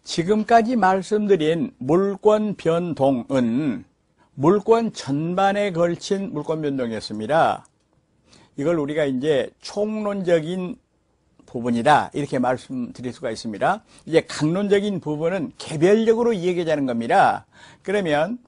지금까지 말씀드린 물권 변동은 물권 전반에 걸친 물권 변동이었습니다. 이걸 우리가 이제 총론적인 부분이다 이렇게 말씀드릴 수가 있습니다. 이제 강론적인 부분은 개별적으로 이야기하자는 겁니다. 그러면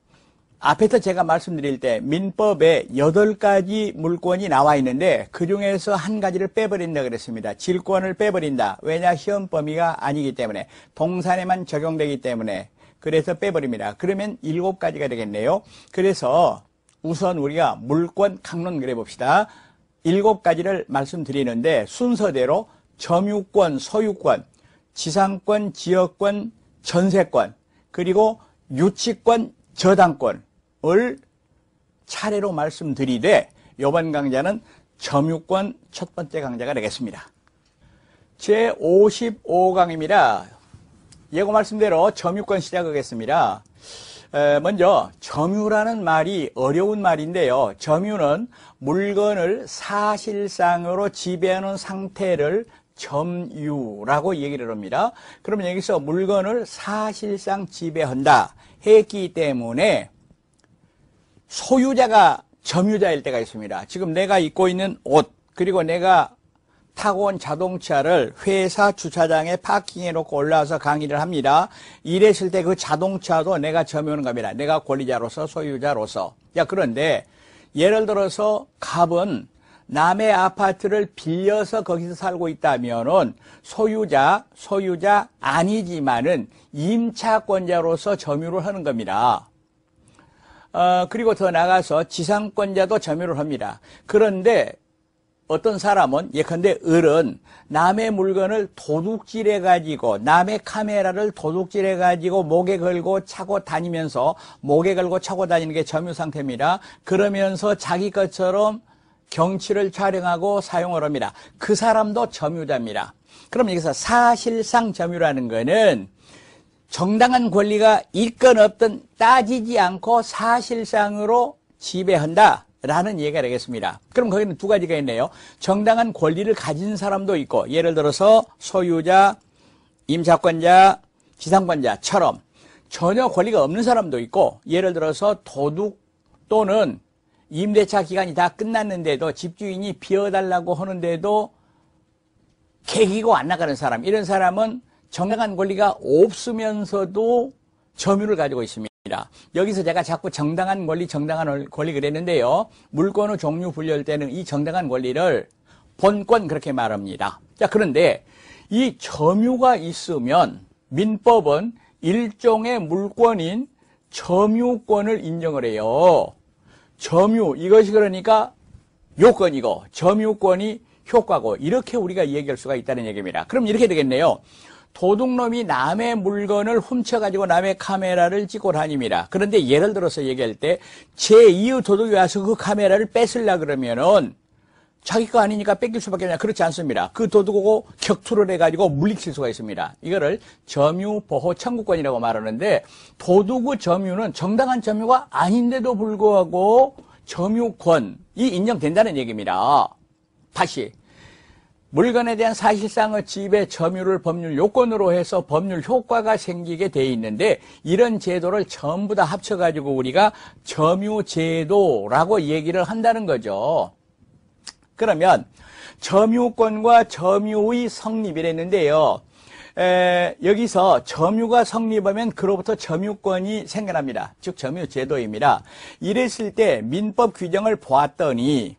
앞에서 제가 말씀드릴 때 민법에 8가지 물권이 나와 있는데 그 중에서 한 가지를 빼버린다 그랬습니다. 질권을 빼버린다. 왜냐? 시험 범위가 아니기 때문에 동산에만 적용되기 때문에 그래서 빼버립니다. 그러면 7가지가 되겠네요. 그래서 우선 우리가 물권 강론 그래 봅시다. 7가지를 말씀드리는데 순서대로 점유권, 소유권, 지상권, 지역권, 전세권, 그리고 유치권, 저당권을 차례로 말씀드리되 이번 강좌는 점유권 첫 번째 강좌가 되겠습니다. 제55강입니다. 예고 말씀대로 점유권 시작하겠습니다. 먼저 점유라는 말이 어려운 말인데요. 점유는 물건을 사실상으로 지배하는 상태를 점유라고 얘기를 합니다. 그러면 여기서 물건을 사실상 지배한다 했기 때문에 소유자가 점유자일 때가 있습니다. 지금 내가 입고 있는 옷 그리고 내가 타고 온 자동차를 회사 주차장에 파킹해 놓고 올라와서 강의를 합니다. 이랬을 때 그 자동차도 내가 점유하는 겁니다. 내가 권리자로서 소유자로서. 그런데 예를 들어서 갑은 남의 아파트를 빌려서 거기서 살고 있다면은 소유자 아니지만은 임차권자로서 점유를 하는 겁니다. 그리고 더 나가서 지상권자도 점유를 합니다. 그런데 어떤 사람은 예컨대 을은 남의 물건을 도둑질해 가지고 남의 카메라를 도둑질해 가지고 목에 걸고 차고 다니면서 목에 걸고 차고 다니는 게 점유 상태입니다. 그러면서 자기 것처럼 경치를 촬영하고 사용을 합니다. 그 사람도 점유자입니다. 그럼 여기서 사실상 점유라는 거는 정당한 권리가 있건 없든 따지지 않고 사실상으로 지배한다 라는 얘기가 되겠습니다. 그럼 거기는 두 가지가 있네요. 정당한 권리를 가진 사람도 있고 예를 들어서 소유자, 임차권자, 지상권자처럼 전혀 권리가 없는 사람도 있고 예를 들어서 도둑 또는 임대차 기간이 다 끝났는데도 집주인이 비워달라고 하는데도 개기고 안 나가는 사람, 이런 사람은 정당한 권리가 없으면서도 점유를 가지고 있습니다. 여기서 제가 자꾸 정당한 권리 그랬는데요. 물권의 종류 분류할 때는 이 정당한 권리를 본권 그렇게 말합니다. 그런데 이 점유가 있으면 민법은 일종의 물권인 점유권을 인정을 해요. 점유, 이것이 그러니까 요건이고 점유권이 효과고 이렇게 우리가 얘기할 수가 있다는 얘기입니다. 그럼 이렇게 되겠네요. 도둑놈이 남의 물건을 훔쳐가지고 남의 카메라를 찍고 다닙니다. 그런데 예를 들어서 얘기할 때 제2의 도둑이 와서 그 카메라를 뺏으려고 그러면은 자기 거 아니니까 뺏길 수밖에 없냐. 그렇지 않습니다. 그 도둑하고 격투를 해가지고 물리칠 수가 있습니다. 이거를 점유보호 청구권이라고 말하는데 도둑의 점유는 정당한 점유가 아닌데도 불구하고 점유권이 인정된다는 얘기입니다. 다시 물건에 대한 사실상의 지배 점유를 법률 요건으로 해서 법률 효과가 생기게 돼 있는데 이런 제도를 전부 다 합쳐가지고 우리가 점유제도라고 얘기를 한다는 거죠. 그러면 점유권과 점유의 성립이랬는데요. 여기서 점유가 성립하면 그로부터 점유권이 생겨납니다. 즉 점유제도입니다. 이랬을 때 민법 규정을 보았더니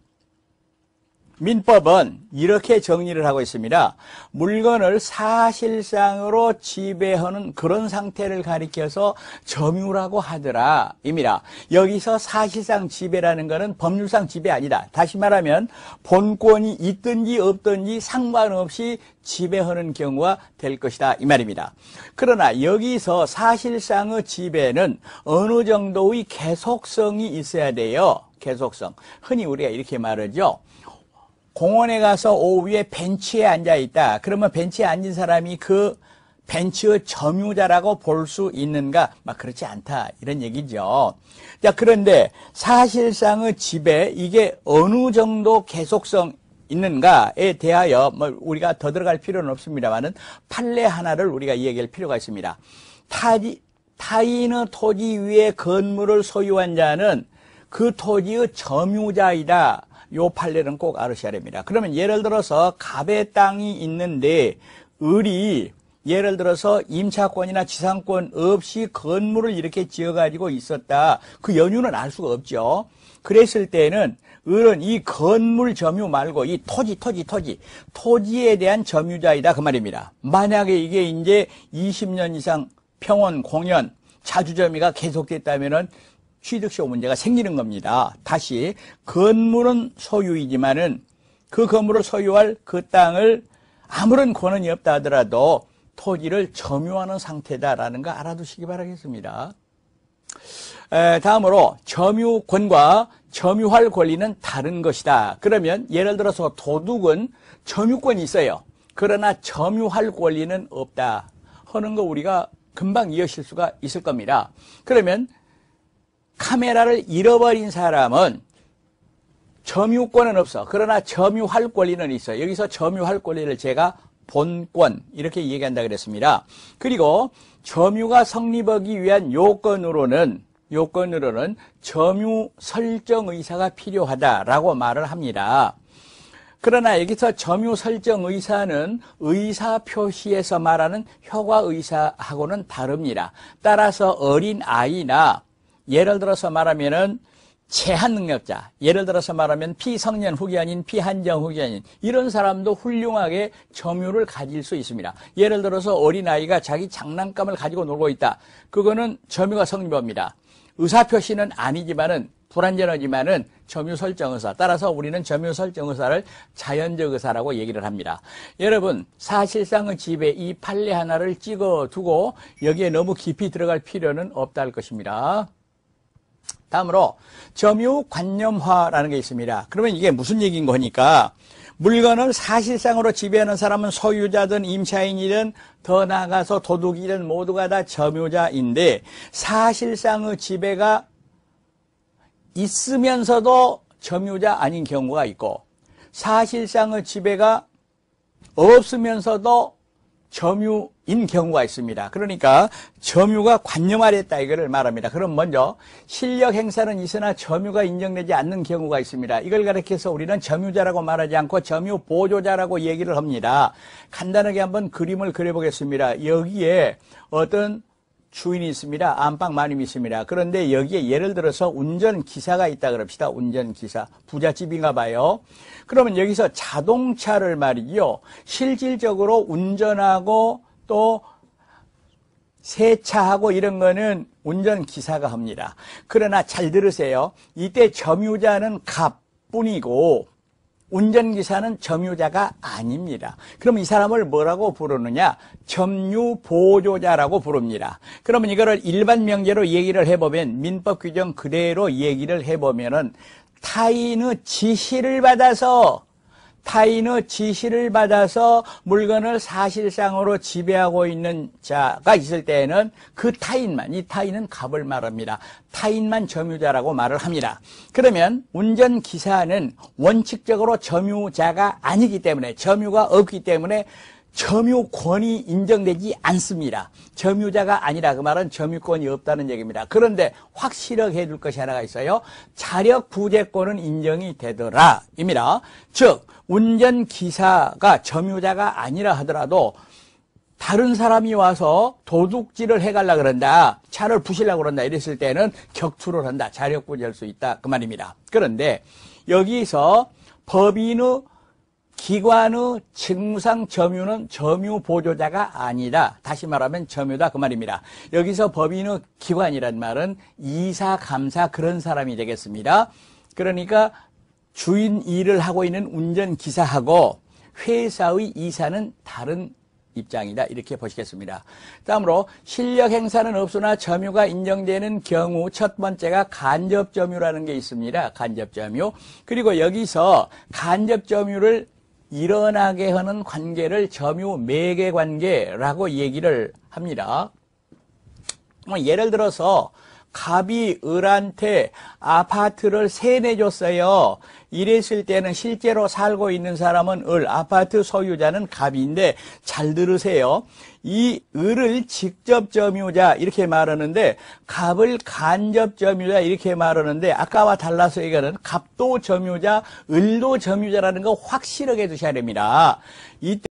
민법은 이렇게 정리를 하고 있습니다. 물건을 사실상으로 지배하는 그런 상태를 가리켜서 점유라고 하더라 입니다. 여기서 사실상 지배라는 것은 법률상 지배 아니다. 다시 말하면 본권이 있든지 없든지 상관없이 지배하는 경우가 될 것이다 이 말입니다. 그러나 여기서 사실상의 지배는 어느 정도의 계속성이 있어야 돼요. 계속성. 흔히 우리가 이렇게 말하죠. 공원에 가서 오후에 벤치에 앉아있다. 그러면 벤치에 앉은 사람이 그 벤치의 점유자라고 볼 수 있는가? 그렇지 않다. 이런 얘기죠. 자, 그런데 사실상의 지배, 이게 어느 정도 계속성 있는가에 대하여 뭐 우리가 더 들어갈 필요는 없습니다만은 판례 하나를 우리가 얘기할 필요가 있습니다. 타인의 토지 위에 건물을 소유한 자는 그 토지의 점유자이다. 요 판례는 꼭 알으셔야 됩니다. 그러면 예를 들어서 갑의 땅이 있는데 을이 예를 들어서 임차권이나 지상권 없이 건물을 이렇게 지어가지고 있었다. 그 연유는 알 수가 없죠. 그랬을 때는 을은 이 건물 점유 말고 이 토지에 대한 점유자이다. 그 말입니다. 만약에 이게 이제 20년 이상 평원, 공연, 자주점유가 계속됐다면은 취득세 문제가 생기는 겁니다. 다시 건물은 소유이지만은 그 건물을 소유할 그 땅을 아무런 권한이 없다 하더라도 토지를 점유하는 상태다라는 거 알아두시기 바라겠습니다. 다음으로 점유권과 점유할 권리는 다른 것이다. 그러면 예를 들어서 도둑은 점유권이 있어요. 그러나 점유할 권리는 없다 하는 거 우리가 금방 이해하실 수가 있을 겁니다. 그러면 카메라를 잃어버린 사람은 점유권은 없어. 그러나 점유할 권리는 있어요. 여기서 점유할 권리를 제가 본권 이렇게 얘기한다 그랬습니다. 그리고 점유가 성립하기 위한 요건으로는 점유 설정 의사가 필요하다라고 말을 합니다. 그러나 여기서 점유 설정 의사는 의사 표시에서 말하는 효과 의사하고는 다릅니다. 따라서 어린 아이나 예를 들어서 말하면은 제한 능력자, 예를 들어서 말하면 피성년 후견인, 피한정 후견인 이런 사람도 훌륭하게 점유를 가질 수 있습니다. 예를 들어서 어린아이가 자기 장난감을 가지고 놀고 있다. 그거는 점유가 성립합니다. 의사표시는 아니지만은 불완전하지만은 점유 설정 의사. 따라서 우리는 점유 설정 의사를 자연적 의사라고 얘기를 합니다. 여러분, 사실상의 집에 이 판례 하나를 찍어두고 여기에 너무 깊이 들어갈 필요는 없다 할 것입니다. 다음으로 점유관념화라는 게 있습니다. 그러면 이게 무슨 얘기인 거니까 물건을 사실상으로 지배하는 사람은 소유자든 임차인이든 더 나아가서 도둑이든 모두가 다 점유자인데 사실상의 지배가 있으면서도 점유자 아닌 경우가 있고 사실상의 지배가 없으면서도 점유인 경우가 있습니다. 그러니까 점유가 관념화됐다 이거를 말합니다. 그럼 먼저 실력 행사는 있으나 점유가 인정되지 않는 경우가 있습니다. 이걸 가리켜서 우리는 점유자라고 말하지 않고 점유 보조자라고 얘기를 합니다. 간단하게 한번 그림을 그려보겠습니다. 여기에 어떤 주인이 있습니다. 안방 마님이 있습니다. 그런데 여기에 예를 들어서 운전기사가 있다 그럽시다. 운전기사. 부잣집인가 봐요. 그러면 여기서 자동차를 말이죠. 실질적으로 운전하고 또 세차하고 이런 거는 운전기사가 합니다. 그러나 잘 들으세요. 이때 점유자는 갑뿐이고 운전기사는 점유자가 아닙니다. 그럼 이 사람을 뭐라고 부르느냐? 점유보조자라고 부릅니다. 그러면 이거를 일반 명제로 얘기를 해보면 민법 규정 그대로 얘기를 해보면은 타인의 지시를 받아서 물건을 사실상으로 지배하고 있는 자가 있을 때에는 그 타인만, 이 타인은 갑을 말합니다. 타인만 점유자라고 말을 합니다. 그러면 운전기사는 원칙적으로 점유자가 아니기 때문에, 점유가 없기 때문에 점유권이 인정되지 않습니다. 점유자가 아니라 그 말은 점유권이 없다는 얘기입니다. 그런데 확실하게 해둘 것이 하나가 있어요. 자력 부재권은 인정이 되더라 입니다. 즉 운전기사가 점유자가 아니라 하더라도 다른 사람이 와서 도둑질을 해가려고 그런다, 차를 부시려고 그런다 이랬을 때는 격투를 한다, 자력 부재할 수 있다 그 말입니다. 그런데 여기서 법인의 기관의 직무상 점유는 점유 보조자가 아니다. 다시 말하면 점유다 그 말입니다. 여기서 법인의 기관이란 말은 이사, 감사 그런 사람이 되겠습니다. 그러니까 주인 일을 하고 있는 운전기사하고 회사의 이사는 다른 입장이다 이렇게 보시겠습니다. 다음으로 실력 행사는 없으나 점유가 인정되는 경우 첫 번째가 간접점유라는 게 있습니다. 간접점유. 그리고 여기서 간접점유를 일어나게 하는 관계를 점유 매개관계라고 얘기를 합니다. 예를 들어서 갑이 을한테 아파트를 세내줬어요. 이랬을 때는 실제로 살고 있는 사람은 을, 아파트 소유자는 갑인데 잘 들으세요. 이 을을 직접 점유자 이렇게 말하는데 갑을 간접 점유자 이렇게 말하는데 아까와 달라서 이거는 갑도 점유자, 을도 점유자라는 거 확실하게 두셔야 됩니다. 이때